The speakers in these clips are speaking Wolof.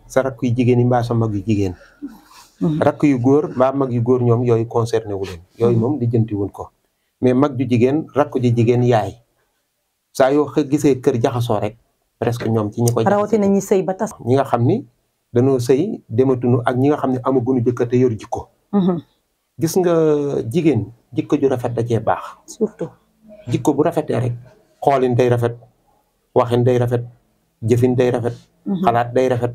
sa rakk yu jigéen yi mbaa sa mag yu jigéen rakk yu góor mbaa mag yu góor ñoom yooyu concerné wu leen yooyu moom lijjanti wuñ ko mais mag ju jigéen rakk ju jigéen yaay saa yoo gisee kër jaxasoo rek presque ñoom ci ñi koy rawatina ñi sëy ba tas ñi nga xam ni dañoo sëy dematunu ak ñi nga xam ne amaguñu jëkkër te yor jikko gis nga jigéen jikko ju rafet da cee baax surtout jikko bu rafetee rek xoolin day rafet waxin day rafet jëfin day rafet xalaat day rafet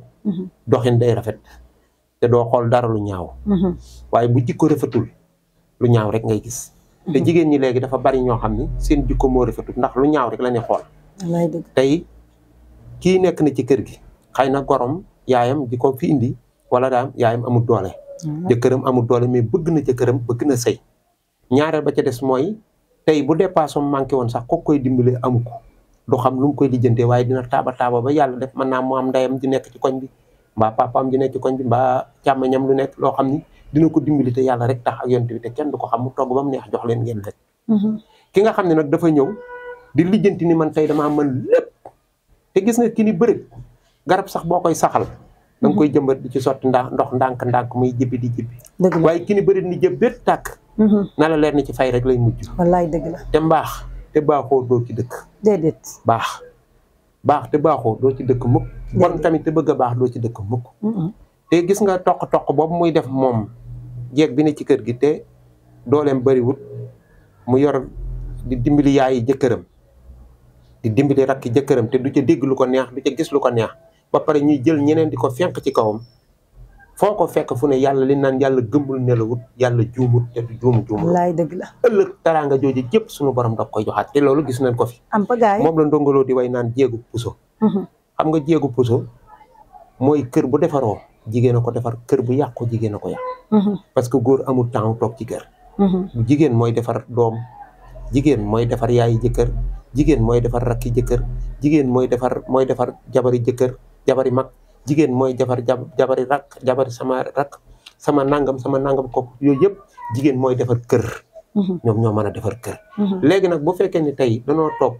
doxin day rafet te doo xool dara lu ñaaw waaye bu jikko rafetul lu ñaaw rek ngay gis te jigéen ñi léegi dafa bari ñoo xam ni seen jikko moo rafetul ndax lu ñaaw rek la ñuy xool tey kii nekk na ci kër gi xëy na gorom yaayam di ko fi indi wala daam yaayam amul doole jëkkëram amul doole mais bëgg na jëkkëram bëgg na sëy ñaareel ba ca des mooy tey bu dépassé manqué woon sax ko koy dimbale amu ko du xam lu mu koy lijjantee waaye dina taaba ba yàlla def mën naa mu am ndeyam di nekk ci koñ bi mbaa papaam di nekk ci koñ bi mbaa càmmañam lu nekk loo xam ni dina ko dimbali te yàlla rek tax ak yonent bi te kenn du ko xam mu togg ba mu neex jox leen ngeen rek ki nga xam ne nag dafa ñëw di lijjanti ni man tey damaa mën lépp te gis nga ki ni bëri garab sax boo koy saxal da nga koy jëmbat di ci sotti ndox ndànk muy jibbi di jibbi waaye ki ni bëri ni jëbbét tàkk na la leer ni ci fay rek lay mujj wallaay dëgg la te mbaax te baaxoo doo ci dëkk déedéet baax te baaxoo doo ci dëkk mukk bon tamit te bëgg a baax doo ci dëkk mukk te gis nga toq boobu muy def moom jeeg bi ne ci kër gi te dooleem bëriwut mu yor di dimbali yaayi jëkkëram di dimbali rakki jëkkëram te du ca dégg lu ko neex du ca gis lu ko neex ba pare ñuy jël ñeneen di ko fenk ci kawam foo ko fekk fu ne yàlla li naan yàlla gëmbul nelawut yàlla juumut te du juumu wallaay dëgg la ëllëg taraanga jooju jëpp suñu borom da koy joxaat te loolu gis nañ ko fi am pagaay moom la ndongoloo di way naan jéegu puso xam nga jéegu puso mooy kër bu defaroo jigéen a ko defar kër bu yàqu jigéen a ko yàq parce que góor amul temps toog ci kër jigéen mooy defar doom jigéen mooy defar yaayi jëkkër jigéen mooy defar rakki jëkkër jigéen mooy defar jabari jëkkër jabari mag jigéen mooy defar jabari rak jabari sama rak sama nangam ko yooyu yëpp jigéen mooy defar kër ñoom ñoo mën a defar kër léegi nag bu fekkee ni tey danoo toog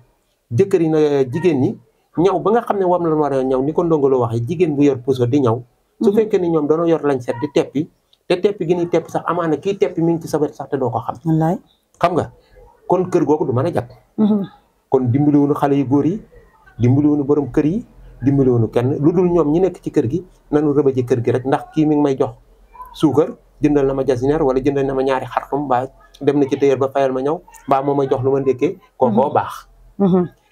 jëkkër yi na jigéen ñi ñaw ba nga xam ne wam la war a ñaw ni ko ndongoloo waxee jigéen bu yor puso di ñaw su fekkee ni ñoom danoo yor lañ set di teppi te teppi gi ni teppi sax amaana kii teppi mi ngi ci sa wet sax te doo ko xam wallaay xam nga kon kër googu du mën a jag kon dimbaliwuñu xale yu góor yi dimbaliwuñu borom kër yi dimbaliwuñu kenn lu dul ñoom ñi nekk ci kër gi nanu rëba ci kër gi rek ndax kii mi ngi may jox suukar jëndal na ma jasinaire wala jëndal na ma ñaari xartum mbaa dem na ci téyeer ba fayal ma ñëw mbaa moo may jox lu ma ndékkee kookoo baax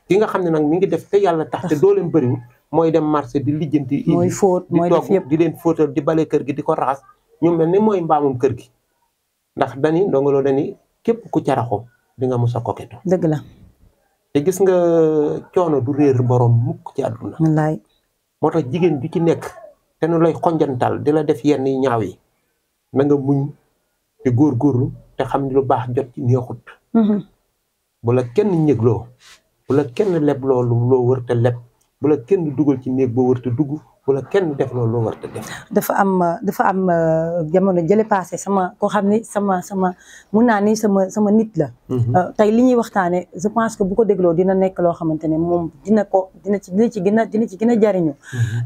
ki nga xam ne nag mi ngi def te yàlla tax te dooleem bëriwul mooy dem marché di lijjanti mooy fóot mooy def yëpp di leen fóotal di bale kër gi di ko raxas ñu mel ni mooy mbaamum kër gi ndax dani ndongoloo dani képp ku caraxoo di nga mos a koketu dëgg la te gis nga coono du réer borom mukk ci àdduna wallaay moo tax jigéen bi ci nekk te nu lay xonjantal di la def yenn yi ñaaw yi na nga muñ te góorgóorlu te xam ni lu baax jot ci neexut bu la kenn ñëgloo bu la kenn leb loolu loo wër te leb bu la kenn dugal ci néeg boo wër te dugg bu la kenn def loolu loo wër te def dafa am jamono jële passé sama koo xam ni sama mun naa ni sama nit la tey li ñuy waxtaane je pense que bu ko dégloo dina nekk loo xamante ne moom dina ci gën a jariñu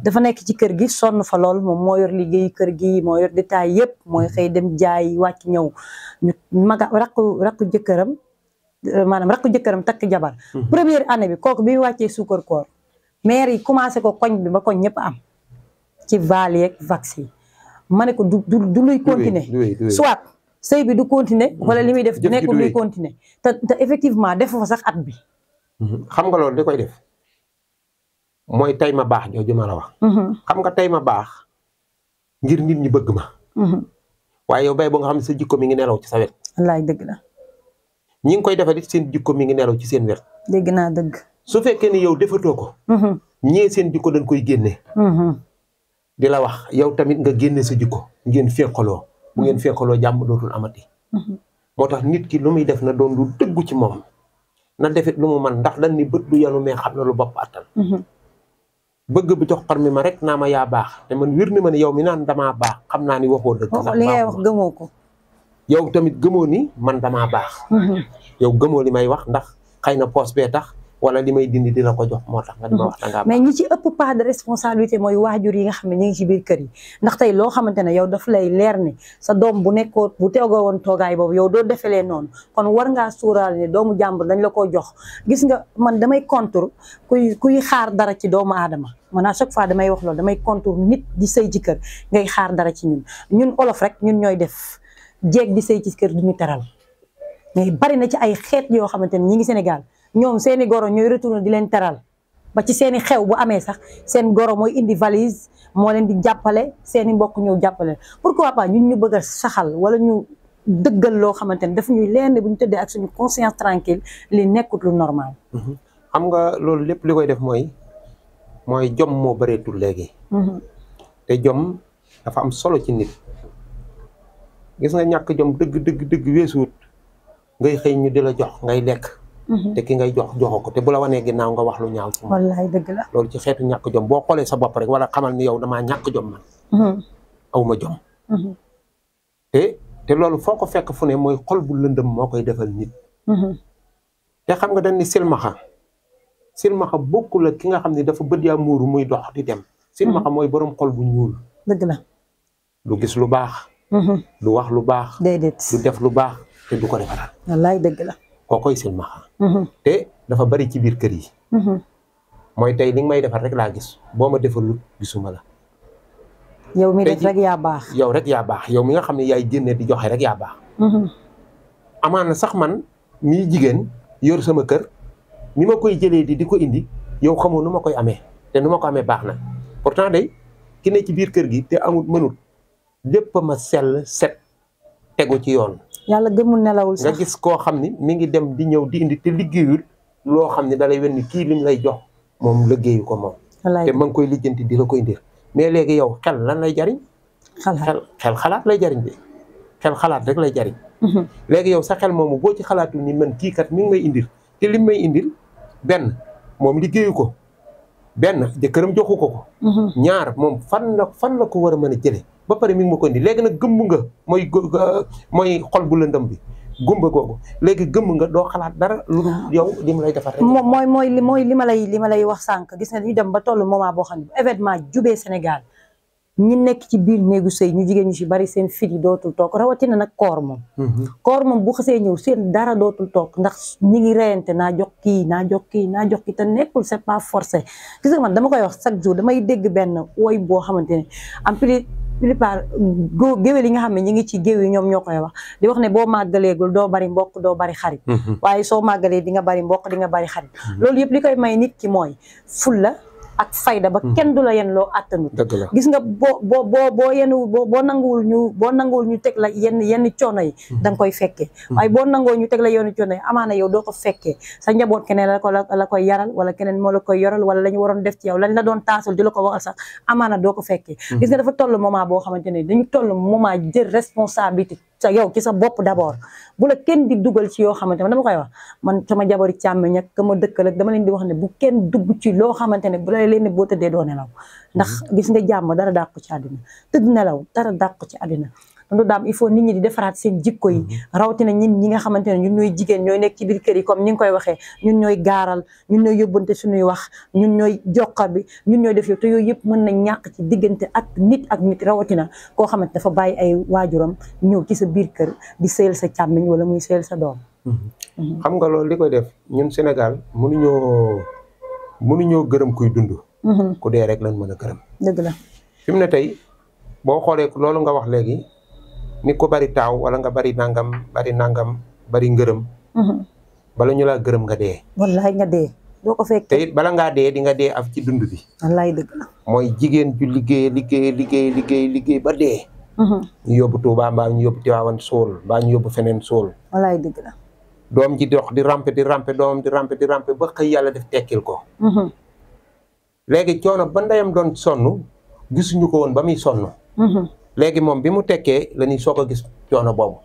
dafa nekk ci kër gi sonn fa lool moom moo yor liggéey kër gi moo yor détail yëpp mooy xëy dem jaay wàcc ñëw ñu rakku jëkkëram maanaam rakku jëkkëram takk jabar première année bi kooku bi wàccee suukar koor maire yi commencé ko koñ bi ba koñ ñëpp am ci vaal yeeg vaccin ma ne ko du luy continuer soit sëy bi du continuer wala li muy def du nekk luy continuer te effectivement defu fa sax at bi xam nga loolu di koy def mooy tey ma baax jooju ma la wax xam nga tey ma baax ngir nit ñi bëgg ma waaye yow bay ba nga xam ne sa jikko mi ngi nelaw ci sa wet wallaay dëgg la ñi ngi koy defal it seen jikko mi ngi nelaw ci seen wet dégg naa dëgg su fekkee ni yow defatoo ko ñee seen jikko dañ koy génne di la wax yow tamit nga génne sa jikko ngeen fekkaloo bu ngeen fekkaloo jàmm dootul amati moo tax nit ki lu muy def na doon lu dëggu ci moom na defit lu mu man ndax dañ ni bët du yanu mais xam na lu bopp attan bëgg bi jox par mi ma rek naa ma yaa baax te man wir ni ma ne yow mi naan damaa baax xam naa ni waxoo dëgg ndax li ngay wax gëmoo ko yow tamit gëmoo ni man damaa baax yow gëmoo li may wax ndax xëy na poos bee tax wala li may dindi di la ko jox moo tax nga di ma wax da ngaa mais ñi ci ëpp part de responsabilité mooy waajur yi nga xam ne ñu ngi ci biir kër yi ndax tey loo xamante ne yow daf lay leer ni sa doom bu nekkoo bu teegoo woon toogaay boobu yow doo defelee noonu kon war ngaa suuraal ne doomu jàmbur dañ la ko jox gis nga man damay contour kuy xaar dara ci doomu aadama man à chaque fois damay wax loolu damay contour nit di sëy ci kër ngay xaar dara ci ñun olof rek ñun ñooy def jeeg di sëy ci kër duñu teral mais bari na ci ay xeet yoo xamante ne ñi ngi Sénégal ñoom seeni goro ñooy retourné di leen teral ba ci seeni xew bu amee sax seen goro mooy indi valise moo leen di jàppale seeni mbokk ñëw jàppale pourquoi pas ñun ñu bëgg a saxal wala ñu dëggal loo xamante ne daf ñuy leen bu ñu tëddee ak suñu conscience tranquille li nekkut lu normal. xam nga loolu lépp li koy def mooy jom moo bëreetul léegi. te jom dafa am solo ci nit. gis nga ñàkk jom dëgg weesuut ngay xëy ñu di la jox ngay lekk. te ki ngay jox joxoo ko te bu la wanee ginnaaw nga wax lu ñaaw ci moom. wallaay dëgg la. loolu ci xeetu ñàkk jom boo xoolee sa bopp rek wala xamal ni yow damaa ñàkk jom man. awma jom. te loolu foo ko fekk fu ne mooy xol bu lëndëm moo koy defal nit. te xam nga dañ ni silmaxa bokkul ak ki nga xam ne dafa bët yaa muuru muy dox di dem. silmaxa mooy borom xol bu ñuul. dëgg la. du gis lu baax. du wax lu baax. déedéet du def lu baax te du ko defaral. wallaay dëgg la. kookoy silmaxa. te dafa bari ci biir kër yi. mooy tey li nga may defar rek laa gis boo ma defalul gisuma la. yow mi def rek yaa baax. yow rek yaa baax yow mi nga xam ne yaay génne di joxe rek yaa baax. amaana sax man mii jigéen yor sama kër ni ma koy jëlee di ko indi yow xamoo nu ma koy amee te nu ma ko amee baax na pourtant day ki ne ci biir kër gi te amul mënul lépp ma sell set tegu ci yoon. yàlla gëmul nelawul sax nga gis koo xam ni mi ngi dem di ñëw di indi te liggéeyul loo xam ne dalay wen ni kii lim lay jox moom liggéeyu ko moom. te ma ngi koy lijjanti di la koy indir mais léegi yow xel lan lay jariñ. xel xalaat lay jariñ bi xel xalaat rek lay jariñ. léegi yow sa xel moomu boo ci xalaatul ni man kii kat mi ngi may indil te lim may indil benn moom liggéeyu ko benn jëkkëram joxu ko. ñaar moom fan la ko war a mën a jëlee ba pare mi ngi ma ko indi léegi nag gëmm nga mooy xol bu lëndëm bi gumba googu léegi gëmm nga doo xalaat dara lu yow li mu lay defar rek. mooy li ma lay wax sànq gis nga ñu dem ba tollu moment boo xam ne bu événement jubee Sénégal ñi nekk ci biir néegu sëy ñu jigéen ñu ci bari seen fit yi dootul toog rawatina nag koor moom. koor moom bu xasee ñëw seen dara dootul toog ndax ñi ngi reyante naa jox kii te nekkul c'est pas forcé gis nga man dama koy wax chaque jour damay dégg benn woy boo xamante ne en plupart géwél yi nga xam ne ñi ngi ci géew yi ñoom ñoo koy wax di wax ne boo màggaleegul doo bari mbokk doo bari xarit waaye soo màggalee di nga bari mbokk di nga bari xarit loolu yëpp li koy may nit ki mooy fulla ak fayda ba kenn du la yen loo àttanut gis nga boo nanguwul ñu teg la yenn coono yi da nga koy fekkee waaye boo nangoo ñu teg la yenn coono yi amaana yow doo ko fekkee sa njaboot keneen la koy yaral wala keneen moo la koy yoral wala la ñu waroon def ci yow lañ la doon taasul di la ko waxal sax amaana doo ko fekkee gis nga dafa toll moment boo xamante ne dañu toll moment jël responsabilité sa yow ci sa bopp d'abord bu la kenn di dugal ci yoo xamante ne dama koy wax man sama jabari càmmiñ ak ka ma dëkkal ak dama leen di wax ne bu kenn dugg ci loo xamante ne bu la leen boo tëddee doo nelaw ndax gis nga jàmm dara dàq ci àddina tëdd nelaw dara dàq ci àddina dandu daam il faut nit ñi di defaraat seen jikko yi rawatina ñi nga xamante ne ñun ñooy jigéen ñooy nekk ci biir kër yi comme ñi ngi koy waxee ñun ñooy gaaral ñun ñooy yóbbante suñuy wax ñun ñooy joxar bi ñun ñooy def yow te yooyu yëpp mën na ñàkk ci diggante ak nit rawatina koo xamante dafa bàyyi ay waajuram ñëw ci sa biir kër di sëyal sa càmmiñ wala muy sëyal sa doom xam nga loolu li koy def ñun Sénégal mënuñoo gërëm kuy dund ku dee rek lañ mën a gërëm dëgg la fi mu ne tey boo xoolee loolu nga wax léegi ni ko bari taaw wala nga bari nangam bari ngërëm bala ñu laa gërëm nga dee wallaay nga dee doo ko fekk te it bala ngaa dee di nga dee af ci dund bi wallaay dëgg la mooy jigéen ju liggéey ba dee ñu yóbbu Tuubaa mbaa ñu yóbbu Tiwaawan suul mbaa ñu yóbbu feneen suul wallaay dëgg la doom ji dox di rampe doom di rampe ba xëy yàlla def tekkil ko léegi coono ba ndeyam doon sonn gisuñu ko woon ba muy sonn léegi moom bi mu tekkee la ñuy soog a gis coono boobu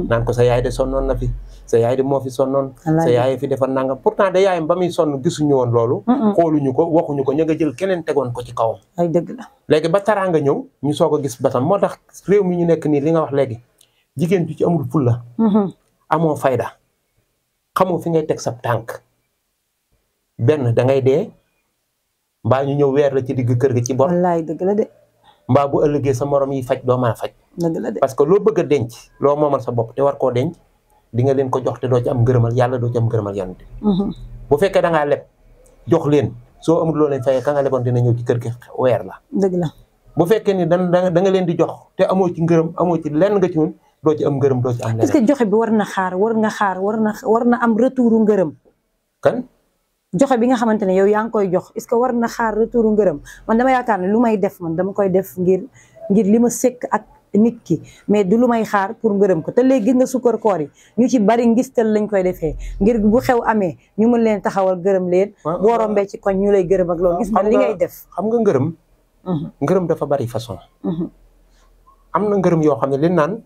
naan ko sa yaay de sonnoon na fi sa yaay de moo fi sonnoon sa yaay fi defar nangam pourtant de yaayam ba muy sonn gisuñu woon loolu xooluñu ko waxuñu ko ña nga jël keneen tegoon ko ci kawam ay dëgg la léegi ba taraanga ñëw ñu soog a gis batam moo tax réew mi ñu nekk nii li nga wax léegi jigéen ju ci amul fulla amoo fayda xamoo fi ngay teg sa tànk benn da ngay dee mbaa ñu ñëw weer la ci digg kër gi ci bor. wallaay dëgg la de. mbaa bu ëllëgee sa morom yi faj doo mën a faj. dëgg la de. parce que loo bëgg a denc loo moomal sa bopp te war koo denc di nga leen ko jox te doo ci am ngërëmal yàlla doo ci am ngërëmal yonent bi. bu fekkee da ngaa leb jox leen soo amul loo leen fayee ka nga leboon dina ñëw ci kër gi weer la. dëgg la. bu fekkee ni da nga leen di jox te amoo ci ngërëm amoo ci lenn nga ci ñun doo ci am ngërëm doo ci am leneen. est-ce que joxe bi war na am retouru ngërëm. kan. joxe bi nga xamante ne yow yaa ngi koy jox est-ce que war na xaar retouru ngërëm man dama yaakaar ne lu may def man dama koy def ngir li ma sekk ak nit ki mais du lu may xaar pour ngërëm ko te léegi gis nga sukkar koor yi ñu ci bari ngistal lañ koy defee ngir bu xew amee ñu mën leen taxawal gërëm leen. boo rombee ci koñ ñu lay gërëm ak loolu. gis nga li ngay def xam nga ngërëm. ngërëm dafa bari façon. am na ngërëm yoo xam ne li naan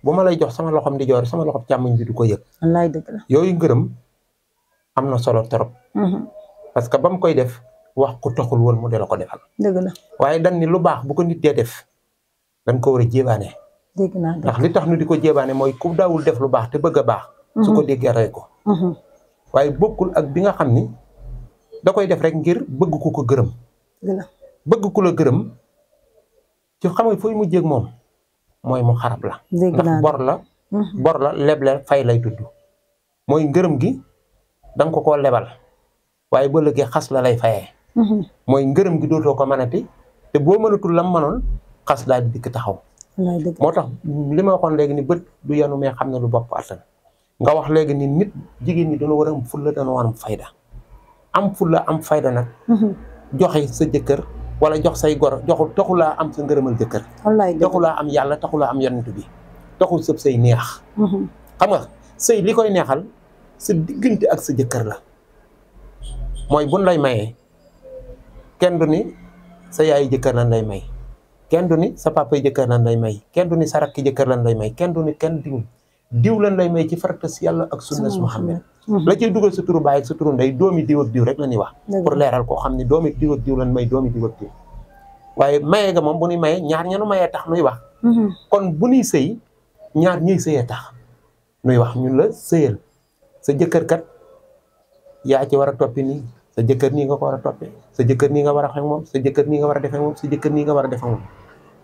bu ma lay jox sama loxom di joor sama loxom càmmoñ bi du ko yëg. wallaay dëgg la. yooyu ngërëm am na solo trop. parce que ba mu koy def wax ku taxul woon mu de la ko defal. dëgg la. waaye dañ ni lu baax bu ko nit dee def dañ ko war a jébaane. dégg naa ndax li tax nu di ko jébaane mooy ku daawul def lu baax te bëgg a baax. su ko déggee rey ko. waaye bokkul ak bi nga xam ni da koy def rek ngir bëgg ku ko gërëm. dëgg la. bëgg ku la gërëm ci xam nga fooy mujjee ak moom mooy mu xarab la. ndax bor la leble fay lay tudd. mooy ngërëm gi da nga ko koo lebal waaye ba léegi xas la lay fayee. mooy ngërëm gi dootoo ko mënati te boo mënatul lam mënoon xas daal di dikk taxaw. moo tax li ma waxoon léegi ni bët du yanu mais xam ne lu bopp attan nga wax léegi ni nit jigéen ñi dana war a am fulla dana war a am fayda am fulla am fayda nag. joxe sa jëkkër wala jox say goro joxul taxulaa am sa ngërëmal jëkkër. taxulaa am yàlla taxulaa am yonent bi taxul sëb say neex. xam nga sëy li koy neexal sa diggante ak sa jëkkër la mooy buñ lay mayee kenn du ni sa yaayu jëkkër lan lay may kenn du ni sa papa jëkkër lan lay may kenn du ni sa rakki jëkkër lan lay may kenn du ni kenn diw lan lay may ci farata si yàlla ak sunna si Muhammad la ciy dugal sa turu baay ak sa turu ndey doomi diw ak diw rek la ñuy wax pour leeral koo xam ne doomi diw ak diw lan may doomi diw ak diw waaye mayee ga moom bu ñuy mayee ñaar ñanu mayee tax nuy wax kon bu ñuy sëy ñaar ñuy sëyee tax nuy wax ñun la sëyal sa jëkkër kat yaa ci war a toppi nii sa jëkkër nii nga ko war a toppee sa jëkkër nii nga war a xeex moom sa jëkkër nii nga war a defee moom sa jëkkër nii nga war a defee moom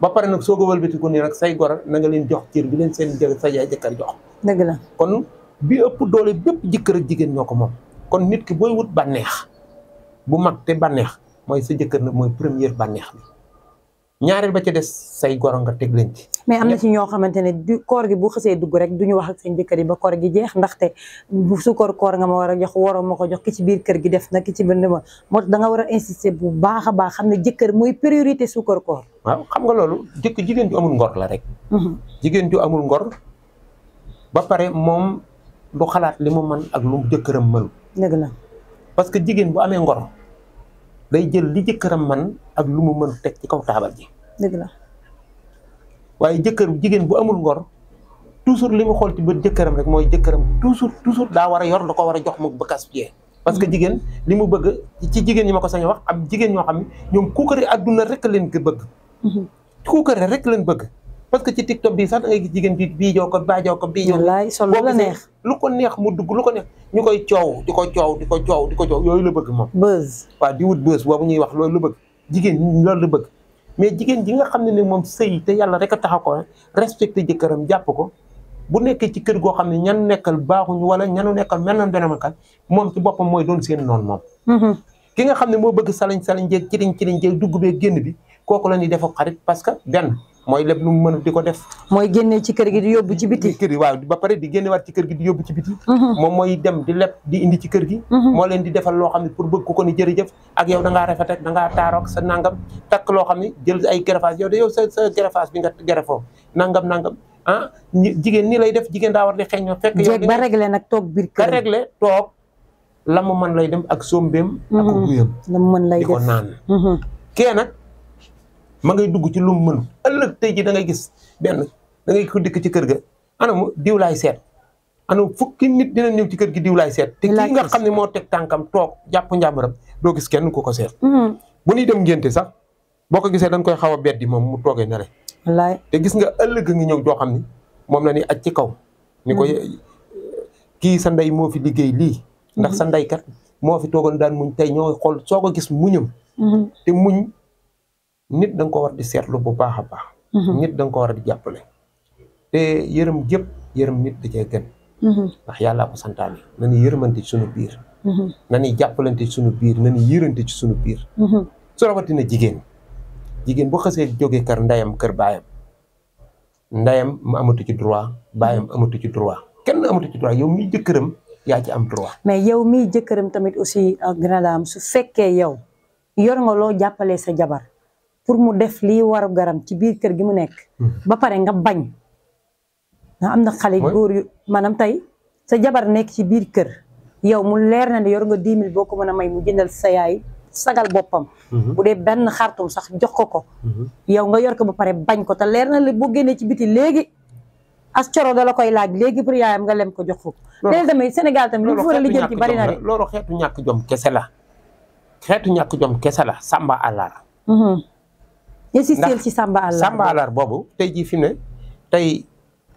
ba pare nag soo ko wëlbatiku nii nag say gor na nga leen jox cër bi leen seen sa yaay jëkkër jox. dëgg la. kon bi ëpp doole bépp jëkkër ak jigéen ñoo ko moom kon nit ki booy wut bànneex bu mag te bànneex mooy sa jëkkër nag mooy première bànneex bi ñaareel ba ca des say goro nga teg leen ci. mais am na ci ñoo xamante ne du koor gi bu xësee dugg rek du ñu wax ak seen jëkkër yi ba koor gi jeex ndaxte bu su koor nga ma war a jox waroo ma ko jox ki ci biir kër gi def na ki ci biir ma moo tax da nga war a insister bu baax a baax xam ne jëkkër mooy priorité su koor. waaw xam nga loolu jigéen ju amul ngor la rek. jigéen ju amul ngor ba pare moom du xalaat li mu mën ak lu jëkkëram mënu. dëgg la. parce que jigéen bu amee ngor day jël li jëkkëram man ak lu mu mën teg ci kaw taabal ji. dëgg la. waaye jigéen bu amul ngor toujours li mu xool ci bët jëkkëram rek mooy jëkkëram toujours daa war a yor da ko war a jox mu ba gaspiller parce que jigéen li mu bëgg ci jigéen ñi ma ko sañ a wax am jigéen ñoo xam ne ñoom kuukare adduna rek leen bëgg. kuukare rek leen bëgg. parce que ci TikTok bi sax da ngay gis jigéen bi biijoo ko baajoo ko biijoo. wallaay sol lu la neex lu ko neex mu dugg lu ko neex ñu koy coow di ko coow yooyu la bëgg moom. buzz. waaw di wut buzz boobu ñuy wax loolu la bëgg jigéen loolu la bëgg. mais jigéen ji nga xam ne moom sëy te yàlla rek a taxaw ko respecté jëkkëram jàpp ko bu nekkee ci kër goo xam ne ñan nekkal baaxuñu wala ñanu nekkal mel na benn moom ci boppam mooy doon seen noonu moom. ki nga xam ne moo bëgg salañ jeeg ciriñ jeeg dugg bee génn bi kooku la ñuy def xarit parce que benn mooy lépp lu mu mën di ko def. mooy génne ci kër gi di yóbbu ci biti. kër gi waaw ba pare di génnewaat ci kër gi di yóbbu ci biti. moom mooy dem di lépp di indi ci kër gi. moo leen di defal loo xam ne pour bëgg ku ko ni jërëjëf ak yow da ngaa rafet ak da ngaa taarook sa nangam takk loo xam ne jël ay gerefaas yow de yow sa gerefaas bi nga gerefoo nangam ah jigéen nii lay def jigéen daa war di xeeñoo fekk yow jéeg ba réglé nag toog biir kër ba réglé toog la mu mën lay dem ak sombeem ak guyam la mu mën lay di ko def naan kee nag ma ngay dugg ci lu mu mënu ëllëg tey ji da ngay gis benn da ngay ko dikk ci kër ga anamu diw laay seet anamu fukki nit dina ñëw ci kër gi diw laay seet te kii nga xam ne moo teg tànkam toog jàpp njàmbaram doo gis kenn ku ko seet bu ñuy dem ngénte sax boo ko gisee dañ koy xaw a beddi moom mu toogee ne rek wallaay te gis nga ëllëg ngi ñëw joo xam ni moom la ni aj ci kaw ni ko kii sa ndey moo fi liggéey lii ndax sa ndey kat moo fi toogoon daan muñ tey ñoo xool soo ko gis muñam te muñ nit da nga ko war di seetlu bu baax a baax nit da nga ko war di jàppale te yërëm jëpp yërëm nit da cee gën ndax yàllaa ko santaane na ni yërëmante ci suñu biir na ni jàppalante ci suñu biir na ni yërante ci suñu biir su rawatina jigéen bu xasee jógee kër ndeyam kër baayam ndeyam mu amatu ci droit baayam amatu ci droit kenn amatu ci droit yow miy jëkkëram yaa ci am droit. mais yow miy jëkkëram tamit aussi grande dame su fekkee yow yor nga loo jàppalee sa jabar pour mu def lii waru garam ci biir kër gi mu nekk ba pare nga bañ nga am na xale góor yu maanaam tey sa jabar nekk ci biir kër yow mu leer na ne yor nga 10 000 boo ko mën a may mu jëndal sa yaay sagal boppam bu dee benn xartum sax jox ko yow nga yor ko ba pare bañ ko te leer na la boo génnee ci biti léegi as coro da la koy laaj léegi pour yaayam nga lem ko jox ko léegi tamit Sénégal tamit lu fa lijjal ci bari na de loolu xeetu ñàkk jom kese la xeetu ñàkk jom kese la samba àllar insistel ci samba àllar boobu tey jii fi ne tey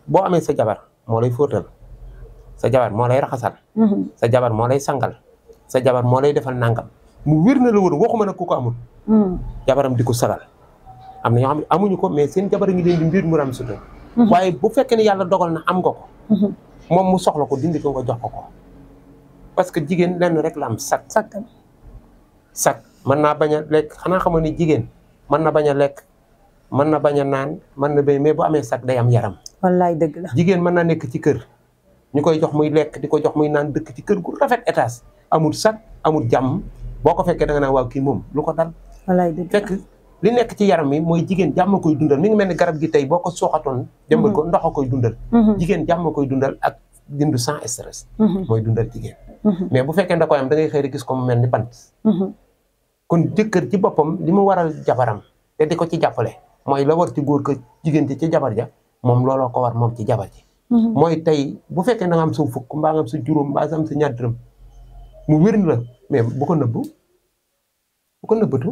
boo amee sa jabar moo lay fóotal sa jabar moo lay raxasal sa jabar moo lay sangal sa jabar moo lay defal nangam mu wér na la woon waxuma nag ku ko amul jabaram di ko sagal am na ñoo xam ne amuñu ko mais seen jabar ngi leen di mbir mu ram suta waaye bu fekkee ne yàlla dogal na am nga ko moom mu soxla ko dindi ko nga jox ko parce que jigéen lenn rek la am sak mën naa bañ a lekk xanaa xamoon ni jigéen mën na bañ a lekk mën na bañ a naan mën na béy mais bu amee sak day am yaram wallaay dëgg la jigéen mën naa nekk ci kër ñu koy jox muy lekk di ko jox muy naan dëkk ci kër gu rafet étage amul sak amul jàmm boo ko fekkee da nga naan waaw kii moom lu ko dal wallaay dëgg fekk li nekk ci yaram mi mooy jigéen jàmm koy dundal mi ngi mel ni garab gi tey boo ko sooxatoon jëmbat ko ndox a koy dundal jigéen jàmm koy dundal ak dindu sans stress mooy dundal jigéen mais bu fekkee da koy am da ngay xëy rek gis ko mu mel ni bant kon jëkkër ci boppam li mu waral jabaram te di ko ci jàppale mooy la war ci góor ko jigéen ci jabar ja moom looloo ko war moom ci jabar ji mooy tey bu fekkee da nga am sa fukk mbaa nga am sa juróom mbaa nga am sa ñaar dërëm mu wér la mais bu ko nëbbatu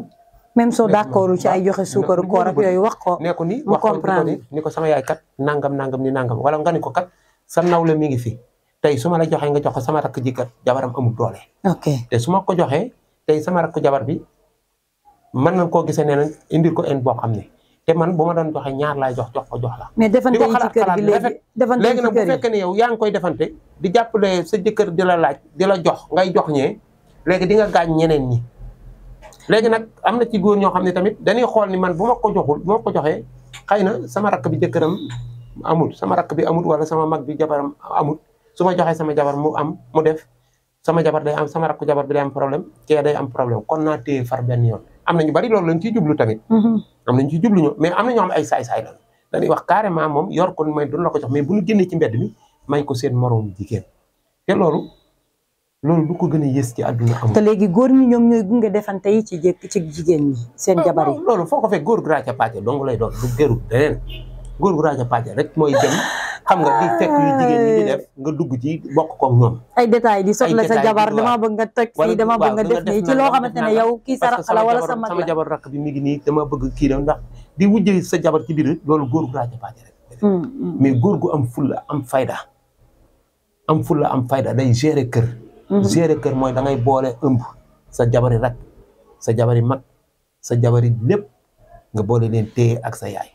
même soo d'accord ci ay joxe suukaru koor ak yooyu wax ko ne ko ni mu comprendre ni ko sama yaay kat nangam ni nangam wala nga ni ko kat sa nawle mi ngi fi tey su ma la joxee nga jox ko sama rakk ji kat jabaram amul doole ok te su ma ko joxee tey sama rakk jabar bi mën nañ koo gisee nee nañ indil ko en boo xam ne te man bu ma doon joxe ñaar laay jox ko jox la mais defante yi ci kër gi léegi nag bu fekkee ne yow yaa ngi koy defante di jàppale sa jëkkër di la laaj di la jox ngay jox ñee léegi di nga gaañ ñeneen ñi léegi nag am na ci góor ñoo xam ne tamit dañuy xool ni man bu ma ko joxul bu ma ko joxee xëy na sama rakk bi jëkkëram amul sama rakk bi amul wala sama mag bi jabaram amul su ma joxee sama jabar mu am mu def sama jabar day am sama rakk jabar bi day am problème kee day am problème kon naa téye far benn yoon am na ñu bari loolu lañ ciy jublu tamit am nañ ciy jublu ñu mais am na ñoo xam ay saay-saay la dañuy wax carrément moom yor ko may doon la ko jox mais bu ñu génnee ci mbedd mi may ko seen moroom jigéen te loolu du ko gën a yées ci àdduna amul. te léegi góor ñi ñoom ñooy gunge defante yi ci jigéen ñi seen jabar yi. loolu foo ko fekk góor gu raaja pàcce dong lay doon du gëru leneen góor gu raaja pàcce rek mooy dem xam nga di fekk yu jigéen ñi di def nga dugg ci bokk koog ñoom. ay détails di soxla sa jabar dama bëgg nga toj fii dama bëgg nga def nii ci loo xamante ne yow kii sa rakk la wala sa mag la sama jabar rakk bi mi ngi nii dama bëgg kii ndax di wujjee sa jabar ci biir loolu góor gu raaja pàcce rek. mais góor gu am fulla am fayda day gérer kër. gérer kër mooy da ngay boole ëmb sa jabari rak sa jabari mag sa jabari lépp nga boole leen téye ak sa yaay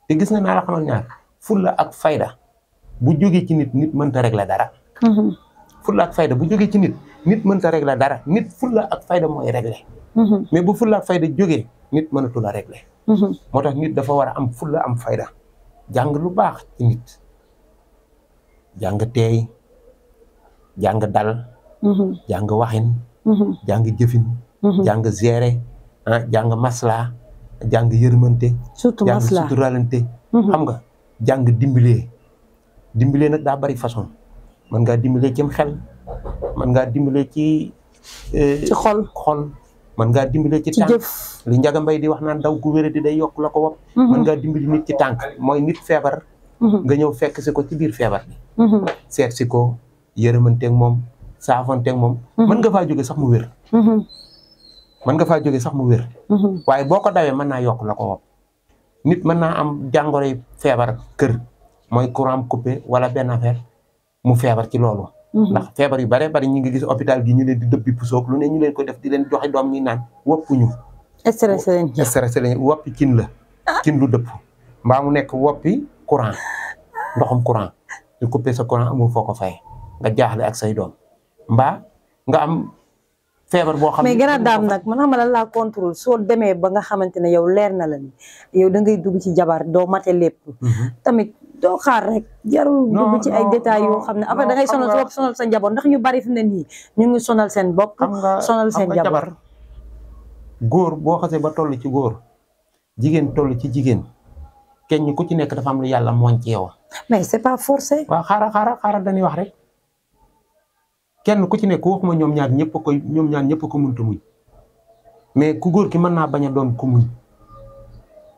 te gis nga naa la xamal ñaar fulla ak fayda bu jógee ci nit mënta régler dara. fulla ak fayda bu jógee ci nit mënta régler dara nit fulla ak fayda mooy régler. mais bu fulla ak fayda jógee nit mënatul a régler. moo tax nit dafa war a am fulla am fayda jàng lu baax ci nit jàng teey jàng dal. jàng waxin jàng jëfin jàng géré jàng masla jàng yërmante surtout jàng masla suturalante xam nga jàng dimbalee nag daa bari façon mën ngaa dimbalee cim xel mën ngaa dimbalee ci xol mën ngaa dimbalee ci tànk li Njaga Mbay di wax naan daw ku wéré di day yokk la ko wopp mën ngaa dimbali nit ci tànk mooy nit feebar nga ñëw fekk si ko ci biir feebar bi seet si ko yërëmanteeg moom saafonteeg moom mën nga faa jóge sax mu wér waaye boo ko dawee mën naa yokk la ko wopp nit mën naa am jàngoroy feebar kër mooy courant coupé wala benn affaire mu feebar ci loolu ndax feebar yu bare bari ñu ngi gis hôpital gi ñu leen di dëbbi pusoog lu ne ñu leen ko def di leen joxe doom ñuy naan woppuñu. stressé lañ woppi cin la. cin lu dëpp mbaa mu nekk woppi courant ndoxum courant ñu coupé sa courant amul foo ko fay nga jaaxle ak say doom mbaa nga am feebar boo xam ne. mais gën a daam nag man xam nga lan laa contrôle soo demee ba nga xamante ne yow leer na la ni yow da ngay dugg ci jabar doo mate lépp. tamit doo xaar rek jarul dugg ci ay détails yoo xam ne après da ngay sonal sa bopp sonal sa njaboot ndax ñu bari fi mu ne nii ñu ngi sonal seen bopp. sonal seen jabar góor boo xasee ba toll ci góor jigéen toll ci jigéen kenn ku ci nekk dafa am lu yàlla mooñ ci yow. mais c'est pas forcé. waaw xaaral dañuy wax rek kenn ku ci nekk waxuma ñoom ñaar ñëpp ko mënta muñ mais ku góor ki mën naa bañ a doon ku muñ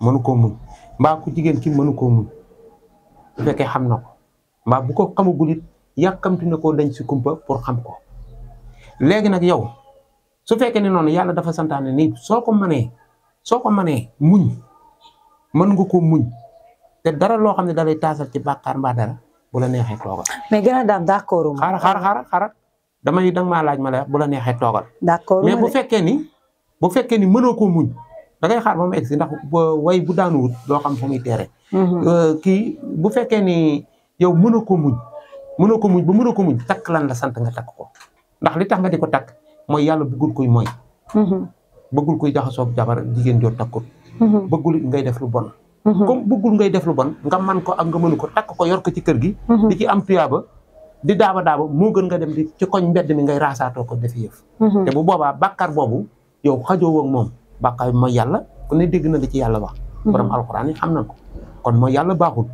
mënu koo muñ mbaa ku jigéen ki mënu koo muñ bu fekkee xam na ko mbaa bu ko xamagul it yàkkamti na koo dañ si kumpa pour xam ko léegi nag yow su fekkee ne noonu yàlla dafa santaane ni soo ko mënee muñ mën nga ko muñ te dara loo xam ne da lay taasal ci bàkkaar mbaa dara bu la neexee toogal. mais gën a daam d'accord. xaaral danga maa laaj ma la bu la neexee toogal. d'accord mais bu fekkee ni mënoo koo muñ da ngay xaar ba mu egg si ndax way bu daanuwut doo xam fu muy teere. kii bu fekkee ni yow mënoo ko muñ takk lan la sant nga takk ko ndax li tax nga di ko takk mooy yàlla bëggul kuy mooy. bëggul kuy jaxasoo jabar jigéen joo takkut. bëggul ngay def lu bon. comme bëggul ngay def lu bon nga man ko ak nga mënu ko takk ko yor ko ci kër gi. di ci am tuyaaba di daaba moo gën nga dem di ci koñ mbedd mi ngay raasaatoo ko def yëf. te bu boobaa bàkkaar boobu yow xajoo ak moom bàkkaar bi mooy yàlla ku ne dégg na li ci yàlla wax. borom alxuraan yi xam nañ ko kon mooy yàlla baaxul